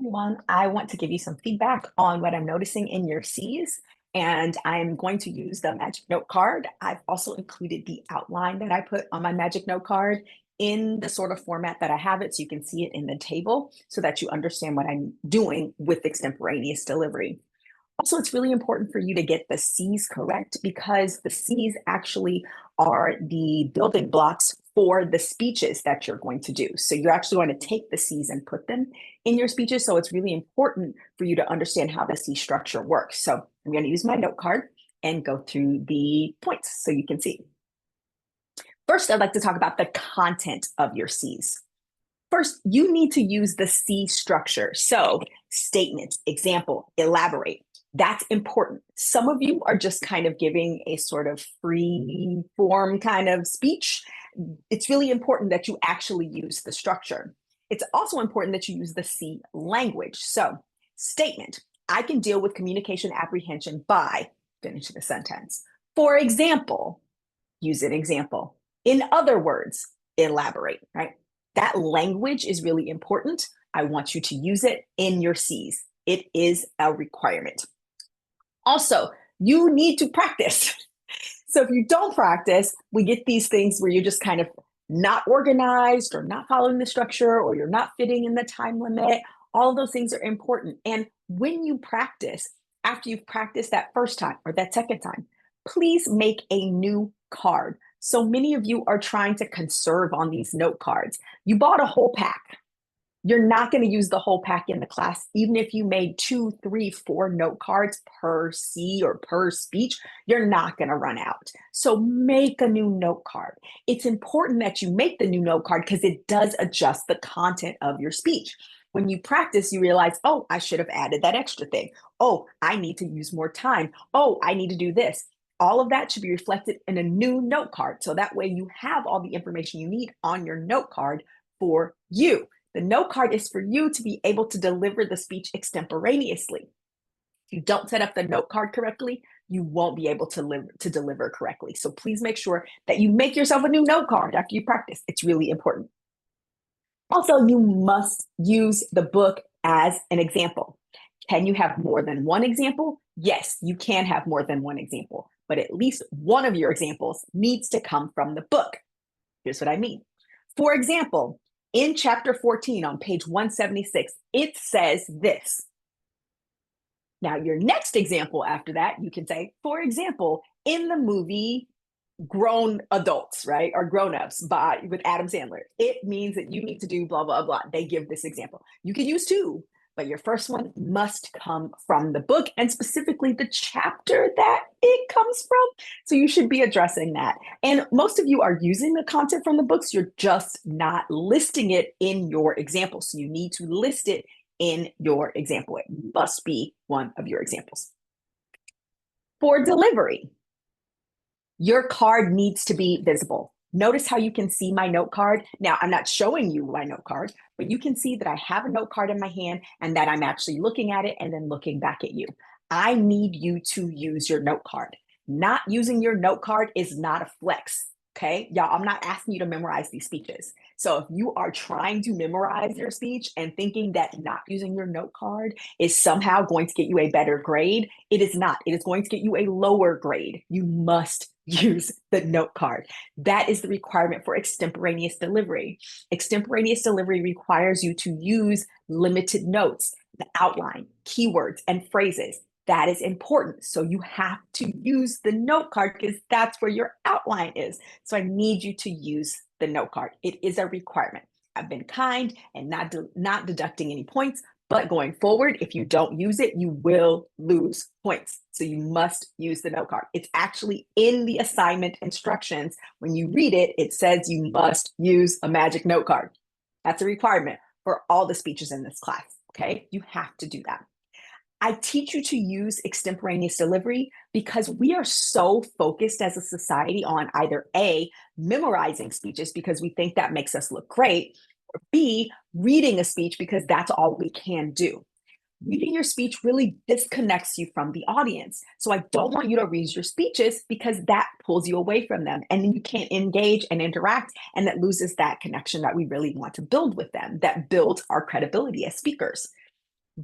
Everyone, I want to give you some feedback on what I'm noticing in your C's, and I'm going to use the Magic Note card. I've also included the outline that I put on my Magic Note card in the sort of format that I have it so you can see it in the table so that you understand what I'm doing with extemporaneous delivery. Also, it's really important for you to get the C's correct because the C's actually are the building blocks for the speeches that you're going to do. So you're actually going to take the C's and put them in your speeches. So it's really important for you to understand how the C structure works. So I'm going to use my note card and go through the points so you can see. First, I'd like to talk about the content of your C's. First, you need to use the C structure. So statement, example, elaborate. That's important. Some of you are just kind of giving a sort of free form kind of speech. It's really important that you actually use the structure. It's also important that you use the C language. So statement, I can deal with communication apprehension by finishing the sentence. For example, use an example. In other words, elaborate, right? That language is really important. I want you to use it in your C's. It is a requirement. Also, you need to practice. So if you don't practice, we get these things where you're just kind of not organized or not following the structure or you're not fitting in the time limit. All of those things are important. And when you practice, after you've practiced that first time or that second time, please make a new card. So many of you are trying to conserve on these note cards. You bought a whole pack. You're not going to use the whole pack in the class, even if you made 2, 3, 4 note cards per C or per speech, you're not going to run out. So make a new note card. It's important that you make the new note card because it does adjust the content of your speech. When you practice, you realize, oh, I should have added that extra thing. Oh, I need to use more time. Oh, I need to do this. All of that should be reflected in a new note card. So that way you have all the information you need on your note card for you. The note card is for you to be able to deliver the speech extemporaneously. If you don't set up the note card correctly, you won't be able to deliver correctly. So please make sure that you make yourself a new note card after you practice. It's really important. Also, you must use the book as an example. Can you have more than one example? Yes, you can have more than one example, but at least one of your examples needs to come from the book. Here's what I mean. For example, in chapter 14 on page 176, it says this. Now, your next example after that, you can say, for example, in the movie Grown Adults, right? Or Grown Ups with Adam Sandler, it means that you need to do blah, blah, blah. They give this example. You could use two, but your first one must come from the book and specifically the chapter that it comes from. So you should be addressing that. And most of you are using the content from the books. You're just not listing it in your example. So you need to list it in your example. It must be one of your examples. For delivery, your card needs to be visible. Notice how you can see my note card. Now, I'm not showing you my note card, but you can see that I have a note card in my hand and that I'm actually looking at it and then looking back at you. I need you to use your note card. Not using your note card is not a flex. Okay, y'all, I'm not asking you to memorize these speeches. So if you are trying to memorize your speech and thinking that not using your note card is somehow going to get you a better grade, it is not. It is going to get you a lower grade. You must use the note card. That is the requirement for extemporaneous delivery. Extemporaneous delivery requires you to use limited notes, the outline, keywords, and phrases. That is important. So you have to use the note card because that's where your outline is. So I need you to use the note card. It is a requirement. I've been kind and not deducting any points, but going forward, if you don't use it, you will lose points. So you must use the note card. It's actually in the assignment instructions. When you read it, it says you must use a magic note card. That's a requirement for all the speeches in this class, okay? You have to do that. I teach you to use extemporaneous delivery because we are so focused as a society on either A, memorizing speeches because we think that makes us look great, or B, reading a speech because that's all we can do. Reading your speech really disconnects you from the audience. So I don't want you to read your speeches because that pulls you away from them and then you can't engage and interact and that loses that connection that we really want to build with them, that builds our credibility as speakers.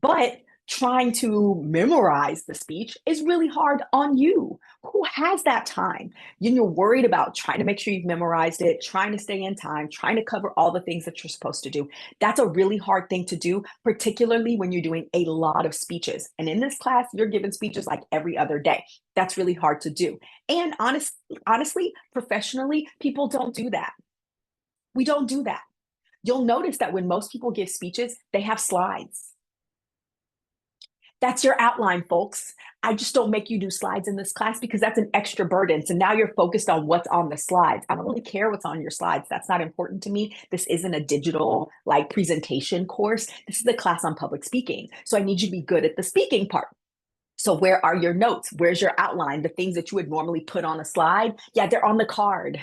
But trying to memorize the speech is really hard on you. Who has that time? You're worried about trying to make sure you've memorized it, trying to stay in time, trying to cover all the things that you're supposed to do. That's a really hard thing to do, particularly when you're doing a lot of speeches. And in this class, you're given speeches like every other day. That's really hard to do. And honestly, professionally, people don't do that. We don't do that. You'll notice that when most people give speeches, they have slides. That's your outline, folks. I just don't make you do slides in this class because that's an extra burden. So now you're focused on what's on the slides. I don't really care what's on your slides. That's not important to me. This isn't a digital like presentation course. This is a class on public speaking. So I need you to be good at the speaking part. So where are your notes? Where's your outline? The things that you would normally put on a slide? Yeah, they're on the card.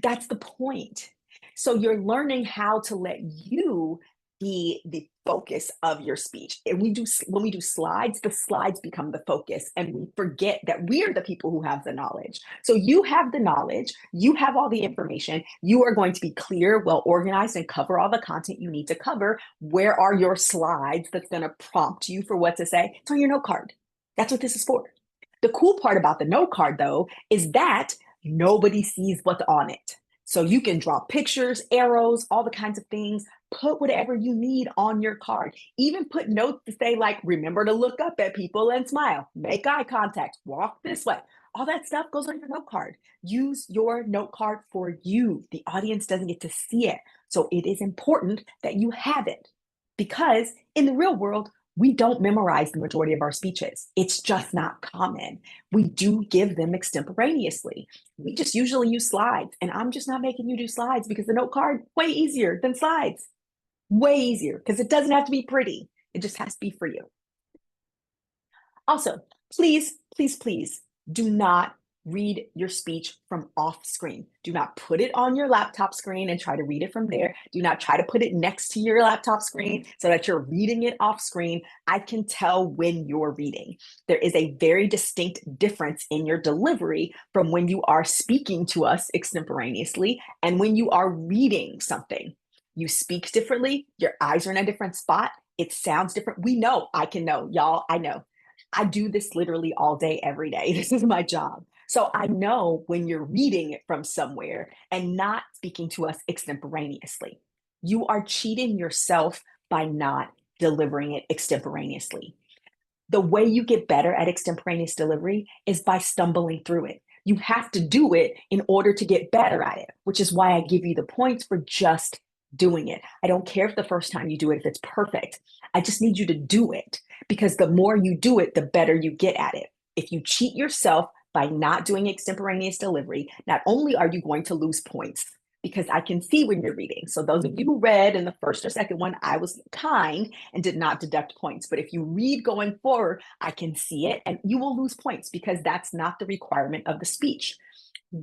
That's the point. So you're learning how to let you be the focus of your speech. And when we do slides, the slides become the focus and we forget that we are the people who have the knowledge. So you have the knowledge, you have all the information, you are going to be clear, well organized, and cover all the content you need to cover. Where are your slides that's going to prompt you for what to say? It's on your note card. That's what this is for. The cool part about the note card, though, is that nobody sees what's on it. So you can draw pictures, arrows, all the kinds of things. Put whatever you need on your card. Even put notes to say, like, remember to look up at people and smile, make eye contact, walk this way. All that stuff goes on your note card. Use your note card for you. The audience doesn't get to see it. So it is important that you have it because in the real world, we don't memorize the majority of our speeches. It's just not common. We do give them extemporaneously. We just usually use slides, and I'm just not making you do slides because the note card way easier than slides. Way easier because it doesn't have to be pretty. It just has to be for you. Also, please, please, please do not read your speech from off screen. Do not put it on your laptop screen and try to read it from there. Do not try to put it next to your laptop screen so that you're reading it off screen. I can tell when you're reading. There is a very distinct difference in your delivery from when you are speaking to us extemporaneously and when you are reading something. You speak differently, your eyes are in a different spot, it sounds different. We know, I can know, y'all, I know. I do this literally all day, every day. This is my job. So I know when you're reading it from somewhere and not speaking to us extemporaneously. You are cheating yourself by not delivering it extemporaneously. The way you get better at extemporaneous delivery is by stumbling through it. You have to do it in order to get better at it, which is why I give you the points for just doing it. I don't care if the first time you do it, if it's perfect. I just need you to do it because the more you do it, the better you get at it. If you cheat yourself by not doing extemporaneous delivery, not only are you going to lose points, because I can see when you're reading. So those of you who read in the first or second one, I was kind and did not deduct points. But if you read going forward, I can see it and you will lose points because that's not the requirement of the speech.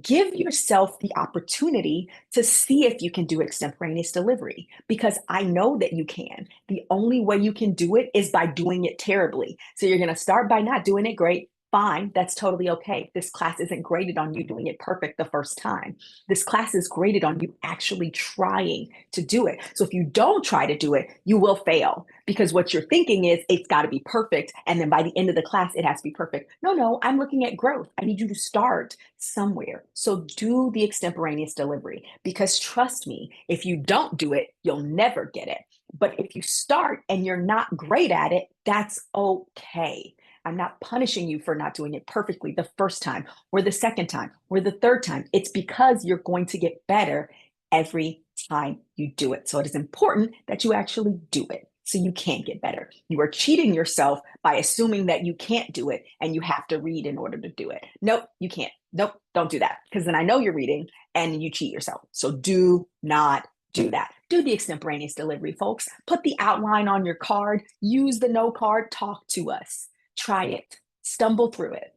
Give yourself the opportunity to see if you can do extemporaneous delivery because I know that you can. The only way you can do it is by doing it terribly. So you're going to start by not doing it great. Fine, that's totally okay. This class isn't graded on you doing it perfect the first time. This class is graded on you actually trying to do it. So if you don't try to do it, you will fail because what you're thinking is it's got to be perfect. And then by the end of the class, it has to be perfect. No, I'm looking at growth. I need you to start somewhere. So do the extemporaneous delivery because trust me, if you don't do it, you'll never get it. But if you start and you're not great at it, that's okay. I'm not punishing you for not doing it perfectly the first time or the second time or the third time. It's because you're going to get better every time you do it. So it is important that you actually do it so you can get better. You are cheating yourself by assuming that you can't do it and you have to read in order to do it. Nope, you can't. Nope, don't do that because then I know you're reading and you cheat yourself. So do not do that. Do the extemporaneous delivery, folks. Put the outline on your card. Use the note card. Talk to us. Try it, stumble through it,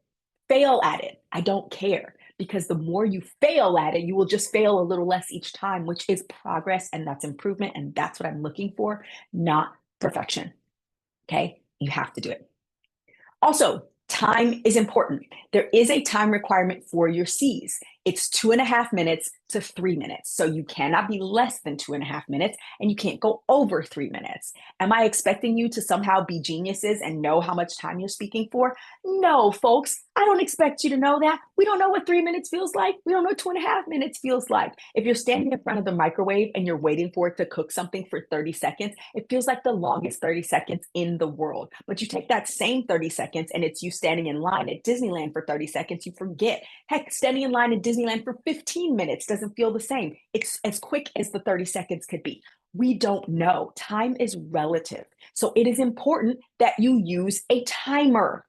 fail at it. I don't care because the more you fail at it, you will just fail a little less each time, which is progress and that's improvement. And that's what I'm looking for, not perfection. Okay, you have to do it. Also, time is important. There is a time requirement for your C's. It's 2.5 minutes to 3 minutes. So you cannot be less than 2.5 minutes and you can't go over 3 minutes. Am I expecting you to somehow be geniuses and know how much time you're speaking for? No, folks, I don't expect you to know that. We don't know what 3 minutes feels like. We don't know what 2.5 minutes feels like. If you're standing in front of the microwave and you're waiting for it to cook something for 30 seconds, it feels like the longest 30 seconds in the world. But you take that same 30 seconds and it's you standing in line at Disneyland for 30 seconds, you forget. Heck, standing in line at Disneyland for 15 minutes doesn't feel the same. It's as quick as the 30 seconds could be. We don't know. Time is relative. So it is important that you use a timer.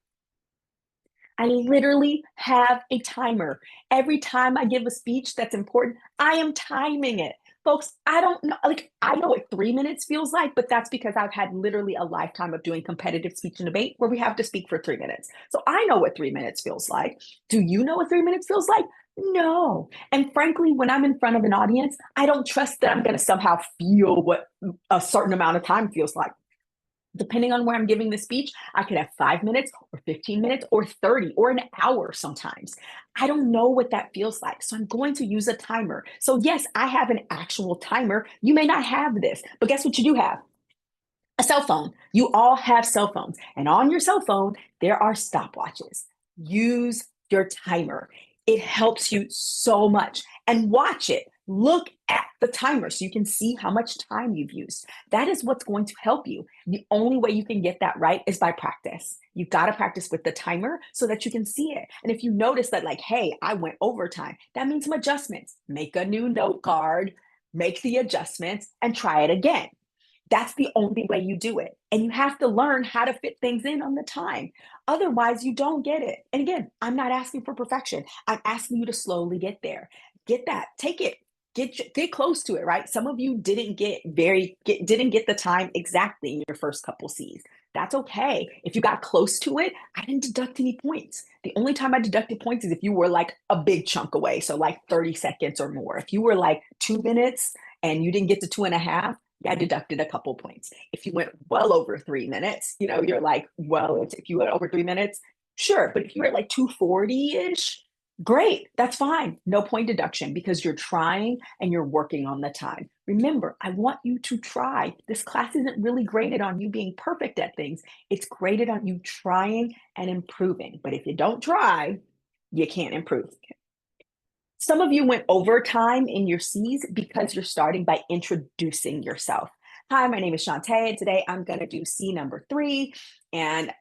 I literally have a timer. Every time I give a speech that's important, I am timing it. Folks, I don't know, like, I know what 3 minutes feels like, but that's because I've had literally a lifetime of doing competitive speech and debate where we have to speak for 3 minutes. So I know what 3 minutes feels like. Do you know what 3 minutes feels like? No. And frankly, when I'm in front of an audience, I don't trust that I'm going to somehow feel what a certain amount of time feels like. Depending on where I'm giving the speech, I could have 5 minutes or 15 minutes or 30 or an hour sometimes. I don't know what that feels like. So I'm going to use a timer. So, yes, I have an actual timer. You may not have this, but guess what you do have? A cell phone. You all have cell phones. And on your cell phone, there are stopwatches. Use your timer. It helps you so much. And watch it. Look at the timer so you can see how much time you've used. That is what's going to help you. The only way you can get that right is by practice. You've got to practice with the timer so that you can see it. And if you notice that, like, hey, I went overtime, that means some adjustments. Make a new note card, make the adjustments, and try it again. That's the only way you do it. And you have to learn how to fit things in on the time. Otherwise, you don't get it. And again, I'm not asking for perfection. I'm asking you to slowly get there. Get that, take it, get close to it, right? Some of you didn't get the time exactly in your first couple C's. That's okay. If you got close to it, I didn't deduct any points. The only time I deducted points is if you were like a big chunk away, so like 30 seconds or more. If you were like 2 minutes and you didn't get to 2.5, I deducted a couple points. If you went well over 3 minutes, you're like, well, if you went over 3 minutes, sure. But if you were like 240-ish, great. That's fine. No point deduction because you're trying and you're working on the time. Remember, I want you to try. This class isn't really graded on you being perfect at things. It's graded on you trying and improving. But if you don't try, you can't improve. Some of you went overtime in your C's because you're starting by introducing yourself. Hi, my name is Shantae, and today I'm going to do C number 3. And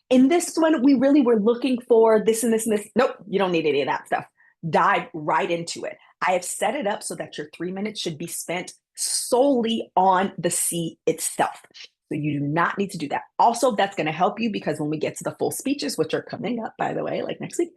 in this one, we really were looking for this and this and this. Nope, you don't need any of that stuff. Dive right into it. I have set it up so that your 3 minutes should be spent solely on the C itself. So you do not need to do that. Also, that's going to help you because when we get to the full speeches, which are coming up, by the way, like next week,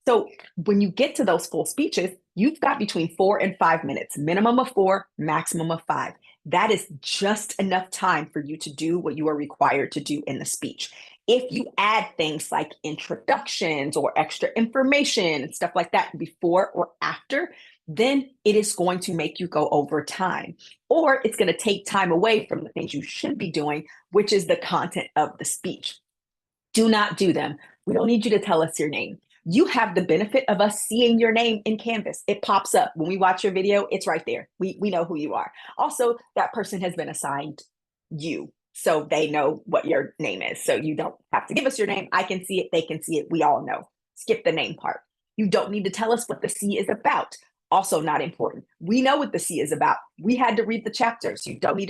so when you get to those full speeches, you've got between 4 and 5 minutes, minimum of 4, maximum of 5. That is just enough time for you to do what you are required to do in the speech. If you add things like introductions or extra information and stuff like that before or after, then it is going to make you go over time, or it's going to take time away from the things you should be doing, which is the content of the speech. Do not do them. We don't need you to tell us your name. You have the benefit of us seeing your name in Canvas. It pops up when we watch your video. It's right there. We know who you are. Also, that person has been assigned you, so they know what your name is. So you don't have to give us your name. I can see it. They can see it. We all know. Skip the name part. You don't need to tell us what the C is about. Also not important. We know what the C is about. We had to read the chapters. You don't need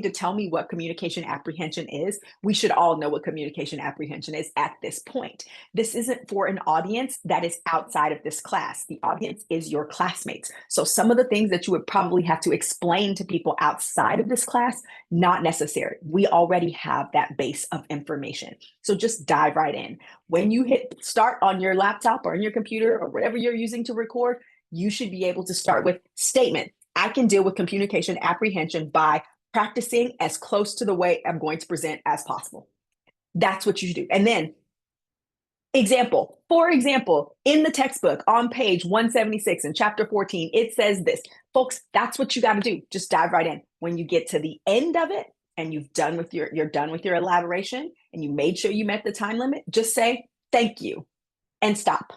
to tell me what communication apprehension is. We should all know what communication apprehension is at this point. This isn't for an audience that is outside of this class. The audience is your classmates. So some of the things that you would probably have to explain to people outside of this class, not necessary. We already have that base of information. So just dive right in. When you hit start on your laptop or on your computer or whatever you're using to record, you should be able to start with statement. I can deal with communication apprehension by practicing as close to the way I'm going to present as possible. That's what you should do. And then example, for example, in the textbook on page 176 in chapter 14, it says this. Folks, that's what you got to do. Just dive right in. When you get to the end of it and you're done with your elaboration and you made sure you met the time limit, just say thank you and stop.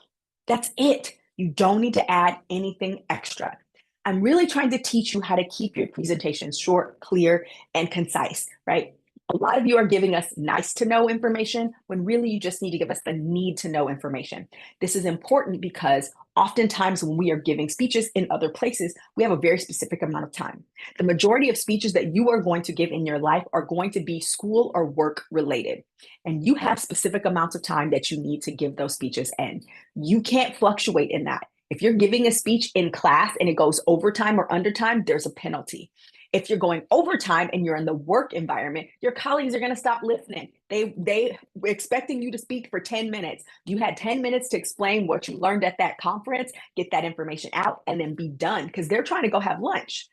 That's it. You don't need to add anything extra. I'm really trying to teach you how to keep your presentations short, clear, and concise, right? A lot of you are giving us nice to know information when really you just need to give us the need to know information. This is important because oftentimes when we are giving speeches in other places, we have a very specific amount of time. The majority of speeches that you are going to give in your life are going to be school or work related. And you have specific amounts of time that you need to give those speeches in. You can't fluctuate in that. If you're giving a speech in class and it goes overtime or undertime, there's a penalty. If you're going overtime and you're in the work environment, your colleagues are going to stop listening. They were expecting you to speak for 10 minutes. You had 10 minutes to explain what you learned at that conference, get that information out, and then be done because they're trying to go have lunch.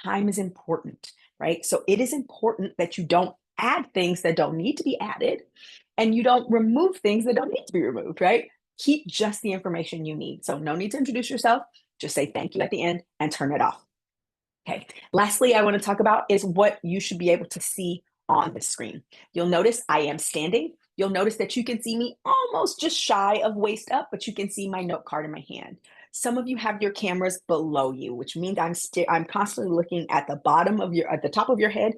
Time is important, right? So it is important that you don't add things that don't need to be added and you don't remove things that don't need to be removed, right? Keep just the information you need. So no need to introduce yourself. Just say thank you at the end and turn it off. Okay. Lastly, I want to talk about is what you should be able to see on the screen. You'll notice I am standing. You'll notice that you can see me almost just shy of waist up, but you can see my note card in my hand. Some of you have your cameras below you, which means I'm constantly looking at the bottom of at the top of your head,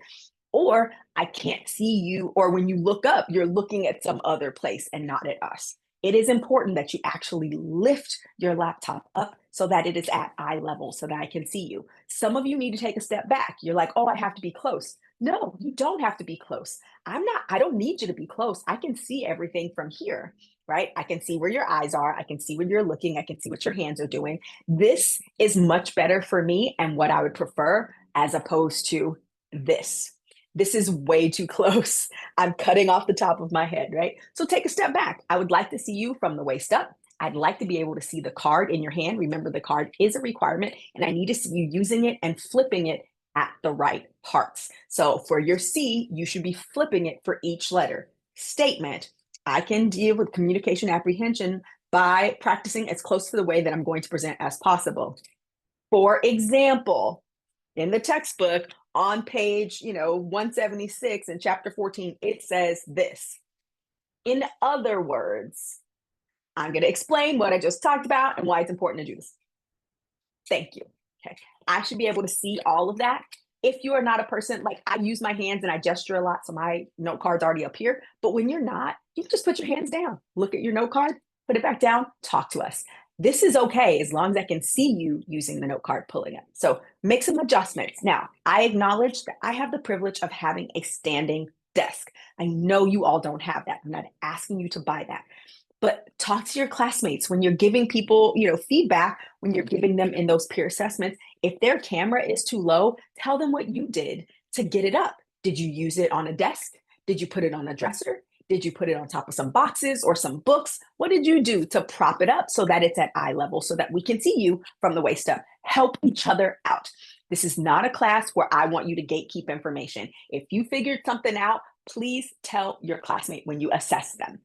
or I can't see you, or when you look up, you're looking at some other place and not at us. It is important that you actually lift your laptop up so that it is at eye level so that I can see you. Some of you need to take a step back. You're like, oh, I have to be close. No, you don't have to be close. I don't need you to be close. I can see everything from here, right? I can see where your eyes are. I can see where you're looking. I can see what your hands are doing. This is much better for me and what I would prefer as opposed to this. This is way too close. I'm cutting off the top of my head, right? So take a step back. I would like to see you from the waist up. I'd like to be able to see the card in your hand. Remember, the card is a requirement, and I need to see you using it and flipping it at the right parts. So for your C, you should be flipping it for each letter. Statement. I can deal with communication apprehension by practicing as close to the way that I'm going to present as possible. For example, in the textbook on page 176 in chapter 14, it says this. In other words, I'm going to explain what I just talked about and why it's important to do this. Thank you. Okay. I should be able to see all of that. If you are not a person, like I use my hands and I gesture a lot, so my note card's already up here. But when you're not, you can just put your hands down, look at your note card, put it back down, talk to us. This is okay as long as I can see you using the note card pulling it. So make some adjustments. Now, I acknowledge that I have the privilege of having a standing desk. I know you all don't have that. I'm not asking you to buy that. But talk to your classmates when you're giving people, feedback, when you're giving them in those peer assessments. If their camera is too low, tell them what you did to get it up. Did you use it on a desk? Did you put it on a dresser? Did you put it on top of some boxes or some books? What did you do to prop it up so that it's at eye level so that we can see you from the waist up? Help each other out. This is not a class where I want you to gatekeep information. If you figured something out, please tell your classmate when you assess them.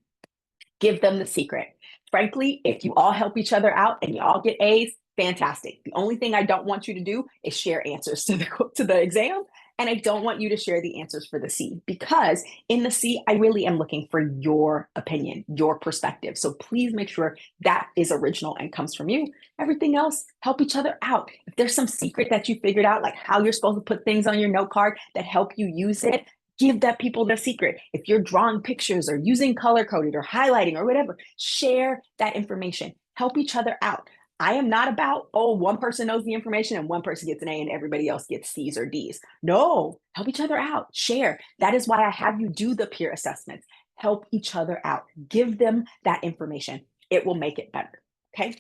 Give them the secret. Frankly, if you all help each other out and you all get A's, fantastic. The only thing I don't want you to do is share answers to the exam. And I don't want you to share the answers for the C, because in the C, I really am looking for your opinion, your perspective. So please make sure that is original and comes from you. Everything else, help each other out. If there's some secret that you figured out, like how you're supposed to put things on your note card that help you use it, give that people the secret. If you're drawing pictures or using color coded or highlighting or whatever, share that information. Help each other out. I am not about, one person knows the information and one person gets an A and everybody else gets C's or D's. No, help each other out. Share. That is why I have you do the peer assessments. Help each other out. Give them that information. It will make it better. Okay.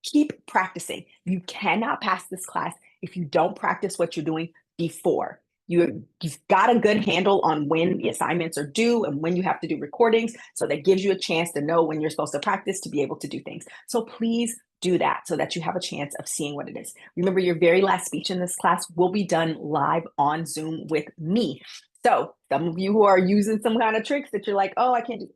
Keep practicing. You cannot pass this class if you don't practice what you're doing before. You've got a good handle on when the assignments are due and when you have to do recordings. So that gives you a chance to know when you're supposed to practice to be able to do things. So please do that so that you have a chance of seeing what it is. Remember, your very last speech in this class will be done live on Zoom with me. So some of you who are using some kind of tricks that you're like, oh, I can't do,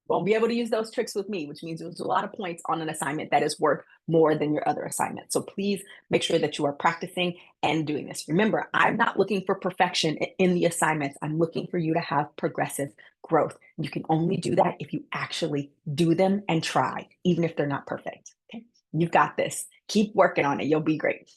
won't be able to use those tricks with me, which means there's a lot of points on an assignment that is worth more than your other assignment. So please make sure that you are practicing and doing this. Remember, I'm not looking for perfection in the assignments. I'm looking for you to have progressive growth. You can only do that if you actually do them and try, even if they're not perfect. Okay. You've got this. Keep working on it. You'll be great.